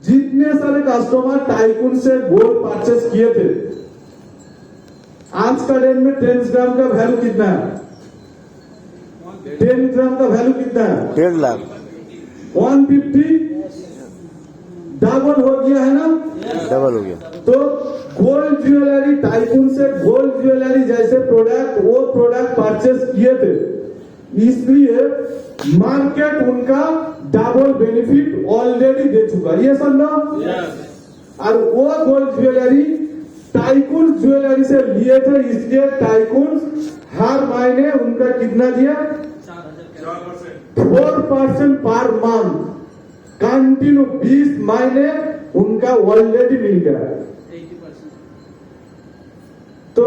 जितने सारे customer tycoon से गोल्ड परचेस किए थे, आज का डेट में 10 ग्राम का वैल्यू कितना है? 10 ग्राम का वैल्यू कितना है? 1.5 लाख 150 डबल हो गया है ना? डबल हो गया। तो गोल्ड ज्वेलरी टाइकून से गोल्ड ज्वेलरी जैसे प्रोडक्ट वो प्रोडक्ट परचेस किए थे, इसलिए मार्केट उनका डबल बेनिफिट ऑलरेडी दे चुका है। ये समझो। और वो गोल्ड ज्वेलरी टाइकून ज्वेलरी से लिए थे, इसलिए टाइकून हर महीने उनका कितना दिया? 4% पर मंथ कंटिन्यू 20 महीने उनका ऑलरेडी मिल गया। तो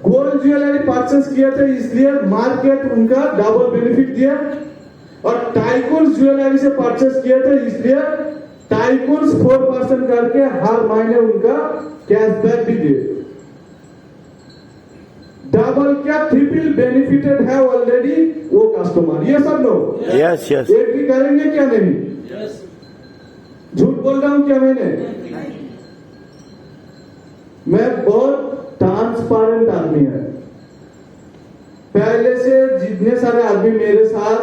गोल्ड ज्वेलरी परचेस किए थे, इसलिए मार्केट उनका डबल बेनिफिट दिया, और टाइकून ज्वेलरी से परचेस किए थे, इसलिए टाइकून 4% करके हर महीने उनका कैशबैक भी दिए। डबल क्या ट्रिपल बेनिफिटेड है ऑलरेडी वो कस्टमर। ये सब लोग यस यस एग्री करेंगे क्या? नहीं, झूठ बोल रहा हूं क्या मैंने? मैं बहुत ट्रांसपेरेंट आदमी है। पहले से जितने सारे आदमी मेरे साथ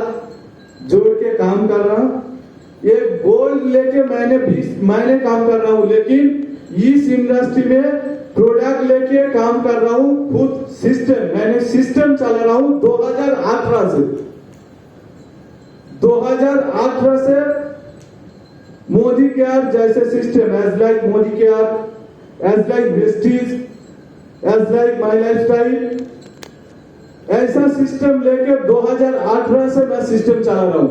जोड़ के काम कर रहा हूं, ये गोल्ड लेके मैंने 20 महीने काम कर रहा हूं, लेकिन इस इंडस्ट्री में प्रोडक्ट लेके काम कर रहा हूं खुद। सिस्टम मैंने सिस्टम चला रहा हूं 2018 से। 2018 से मोदी केयर जैसे system, as like Modicare, as like Vestige, as like my lifestyle, ऐसा सिस्टम लेके 2018 से मैं सिस्टम चला रहा हूं।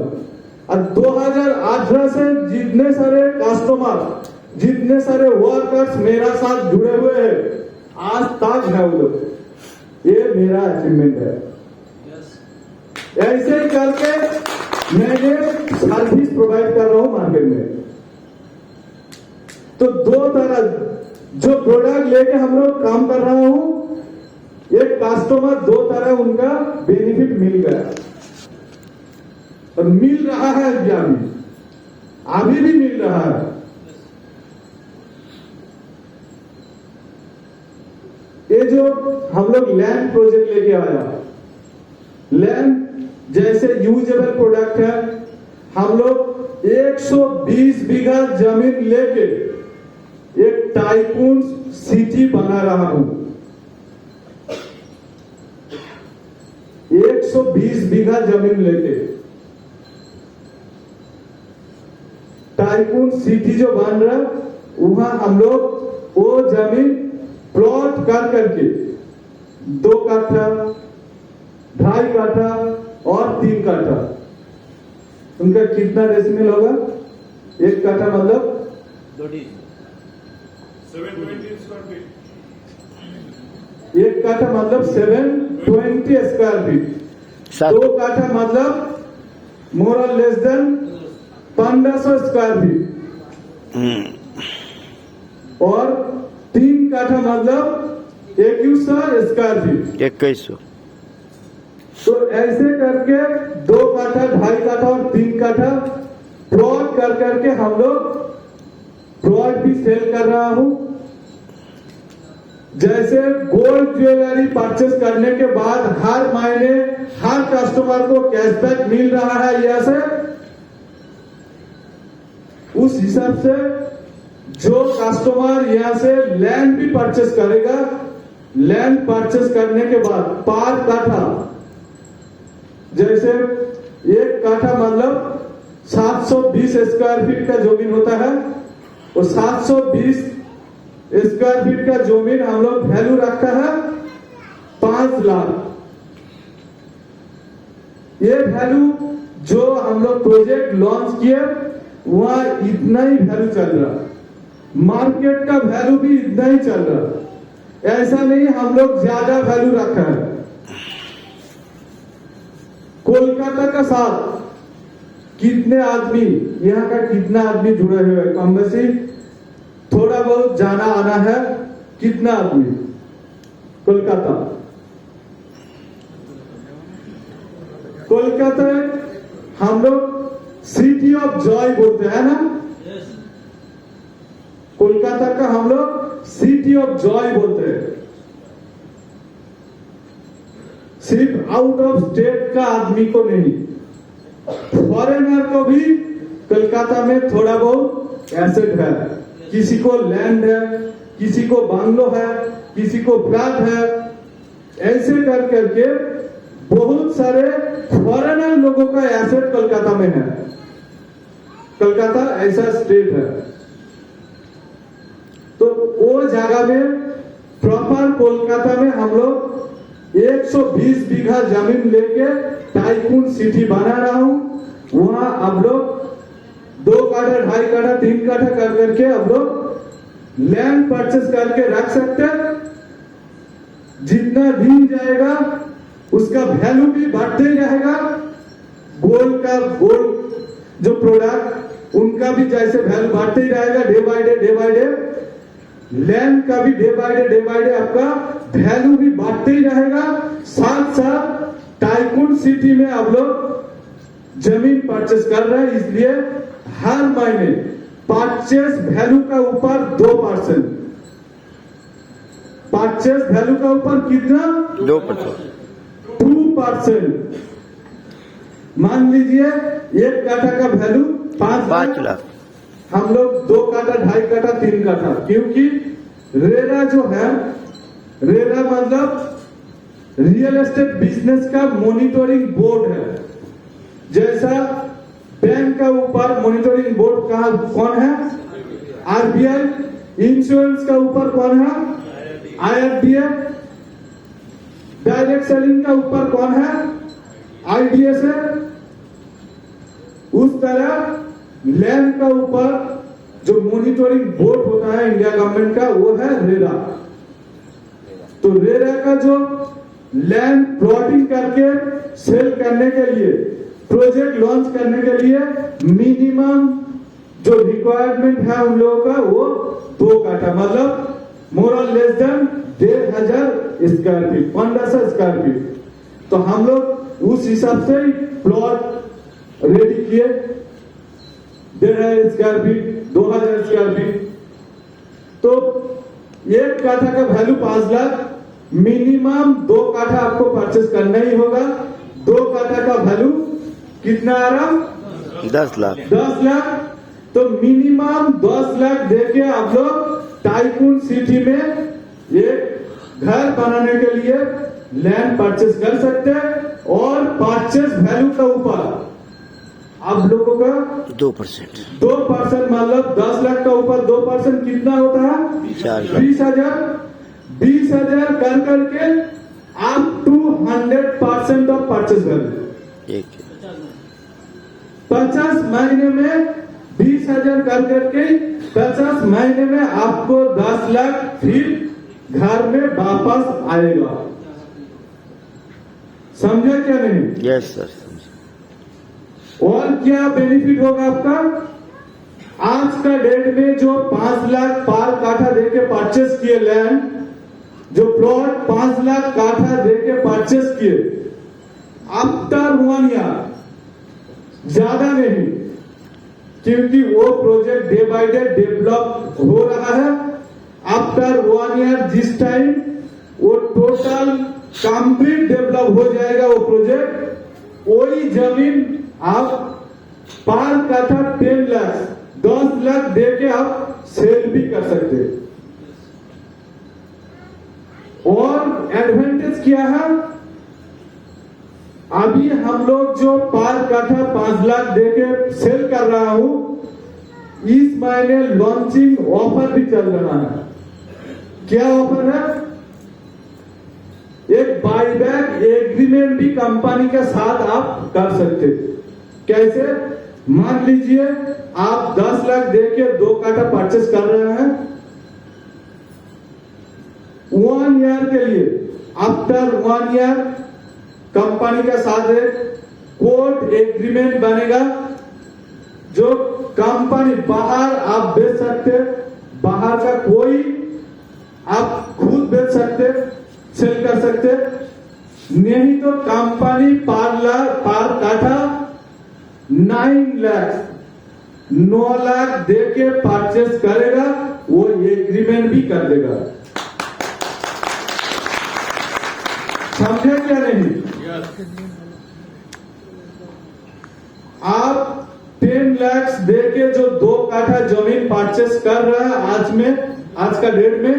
और 2018 से जितने सारे कस्टमर, जितने सारे वर्कर्स मेरा साथ जुड़े हुए हैं, आज तक है वो लोग। ये मेरा अचीवमेंट है। ऐसे ही करके मैंने सर्विस प्रोवाइड कर रहा हूं मार्केट में। तो दो तरह जो प्रोडक्ट लेके हम लोग काम कर रहा हूं, एक कस्टमर दो तरह उनका बेनिफिट मिल गया और मिल रहा है, अभी भी मिल रहा है। ये जो हम लोग लैंड प्रोजेक्ट लेके आया, लैंड जैसे यूजेबल प्रोडक्ट है, हम लोग 120 बीघा जमीन लेके एक टाइकून सिटी बना रहा हूं। 120 बीघा जमीन लेके टाइकून सिटी जो बन रहा, वहां हम लोग वो जमीन प्लॉट कर करके 2 काठा, 2.5 काठा और 3 काठा, उनका कितना डेसिमल होगा? 1 काठा मतलब 720 स्क्वायर फीट। 1 काठा मतलब 720 स्क्वायर फीट। 2 काठा मतलब मोर और लेस देन 1500 स्क्वायर फीट, और 3 काठा मतलब 2100 स्क्वायर फीट। 2100। तो ऐसे करके 2 काठा, 2.5 काठा और 3 काठा प्लॉट कर करके हम लोग प्लॉट भी सेल कर रहा हूं। जैसे गोल्ड ज्वेलरी परचेस करने के बाद हर महीने हर कस्टमर को कैशबैक मिल रहा है, यहां से उस हिसाब से जो कस्टमर यहां से लैंड भी परचेस करेगा, लैंड परचेस करने के बाद पर काठा, जैसे 1 काठा मतलब 720 स्क्वायर फीट का जमीन होता है, और 720 स्क्वायर फीट का जमीन हम लोग वैल्यू रखा है 5 लाख। ये वैल्यू जो हम लोग प्रोजेक्ट लॉन्च किए वहां इतना ही वैल्यू चल रहा, मार्केट का वैल्यू भी इतना ही चल रहा। ऐसा नहीं हम लोग ज्यादा वैल्यू रखा है। कोलकाता का साथ कितने आदमी, यहाँ का कितना आदमी जुड़े हुए हैं? कम बेसी थोड़ा बहुत जाना आना है। कितना आदमी कोलकाता? कोलकाता हम लोग सिटी ऑफ जॉय बोलते हैं ना। का हम लोग सिटी ऑफ जॉय बोलते हैं। सिर्फ आउट ऑफ स्टेट का आदमी को नहीं, फॉरेनर को भी कलकत्ता में थोड़ा बहुत एसेट है। किसी को लैंड है, किसी को बांग्लो है, किसी को फ्लैट है। ऐसे कर करके बहुत सारे फॉरेनर लोगों का एसेट कलकत्ता में है। कलकत्ता ऐसा स्टेट है, तो वो जगह में प्रॉपर कोलकाता में हम लोग 120 बीघा जमीन लेके टाइकून सिटी बना रहा हूं। वहां अब लोग 2 काठा, 2.5 काठा, 3 काठा कर करके अब लोग लैंड परचेस करके रख सकते हैं। जितना दिन जाएगा उसका वैल्यू भी बढ़ते ही रहेगा। गोल्ड जो प्रोडक्ट उनका भी जैसे वैल्यू बढ़ते ही रहेगा डे बाय डे। लैंड का भी डे बाय डे आपका वैल्यू भी बढ़ते ही रहेगा। साथ साथ टाइकून सिटी में आप लोग जमीन परचेस कर रहे हैं, इसलिए हर महीने परचेस वैल्यू का ऊपर 2%, परचेस वैल्यू का ऊपर कितना 2%। मान लीजिए 1 काठा का वैल्यू 5 लाख, हम लोग 2 काठा, 2.5 काठा, 3 काठा, क्योंकि रेरा जो है, रेरा मतलब रियल एस्टेट बिजनेस का मॉनिटरिंग बोर्ड है। जैसा बैंक का ऊपर मॉनिटरिंग बोर्ड कौन है? आरबीआई। इंश्योरेंस का ऊपर कौन है? आईआरडीए। डायरेक्ट सेलिंग का ऊपर कौन है? आईडीएस है। उस तरह लैंड का ऊपर जो मॉनिटरिंग बोर्ड होता है इंडिया गवर्नमेंट का, वो है रेरा। तो रेरा का जो लैंड प्लॉटिंग करके सेल करने के लिए, प्रोजेक्ट लॉन्च करने के लिए मिनिमम जो रिक्वायरमेंट है उन लोगों का वो 2 काठा, मतलब मोर और less than 1,500 square feet, 1500 square feet. तो हम लोग उस हिसाब से प्लॉट रेडी किए। 1,500 स्क्वायर फीट, 2,000 स्क्वायर फीट। तो 1 काठा का वैल्यू 5 लाख, मिनिमम 2 काठा आपको परचेस करना ही होगा। 2 काठा का वैल्यू कितना आ रहा? 10 लाख। 10 लाख। तो मिनिमम 10 लाख देके आप लोग टाइकून सिटी में एक घर बनाने के लिए लैंड परचेस कर सकते हैं। और परचेस वैल्यू का ऊपर आप लोगों का 2%, मतलब 10 लाख का ऊपर 2% कितना होता है? 20,000। 20,000 कर करके up to 100% of purchase value. 50 महीने में 20,000 कर करके 50 महीने में आपको 10 लाख फिर घर में वापस आएगा। समझे क्या नहीं? Yes sir. और क्या बेनिफिट होगा आपका? आज का डेट में जो 5 लाख पर काठा देके परचेस किए लैंड, जो प्लॉट 5 लाख काठा देके परचेस किए, आफ्टर 1 ईयर, ज्यादा नहीं, क्योंकि वो project day by day develop हो रहा है। आफ्टर 1 ईयर जिस टाइम वो टोटल कंप्लीट डेवलप हो जाएगा वो प्रोजेक्ट, वही जमीन आप पर काठा 10 लाख, 10 लाख देके आप सेल भी कर सकते हैं। और एडवांटेज क्या है? अभी हम लोग जो पर काठा 5 लाख देके सेल कर रहा हूं, इस महीने लॉन्चिंग ऑफर भी चल रहा है। क्या ऑफर है? एक बाईबैक एग्रीमेंट भी कंपनी के साथ आप कर सकते। कैसे? मान लीजिए आप 10 लाख देके 2 काठा परचेस कर रहे हैं 1 ईयर के लिए। आफ्टर 1 ईयर कंपनी के साथ एक कोर्ट एग्रीमेंट बनेगा, जो कंपनी बाहर आप बेच सकते, बाहर का कोई आप खुद बेच सकते, सेल कर सकते, नहीं तो कंपनी पर काठा 9 लाख 9 लाख दे के परचेस करेगा, वो एग्रीमेंट भी कर देगा। समझे क्या नहीं? आप 10 लाख दे के जो 2 काठा जमीन परचेस कर रहा है आज का डेट में,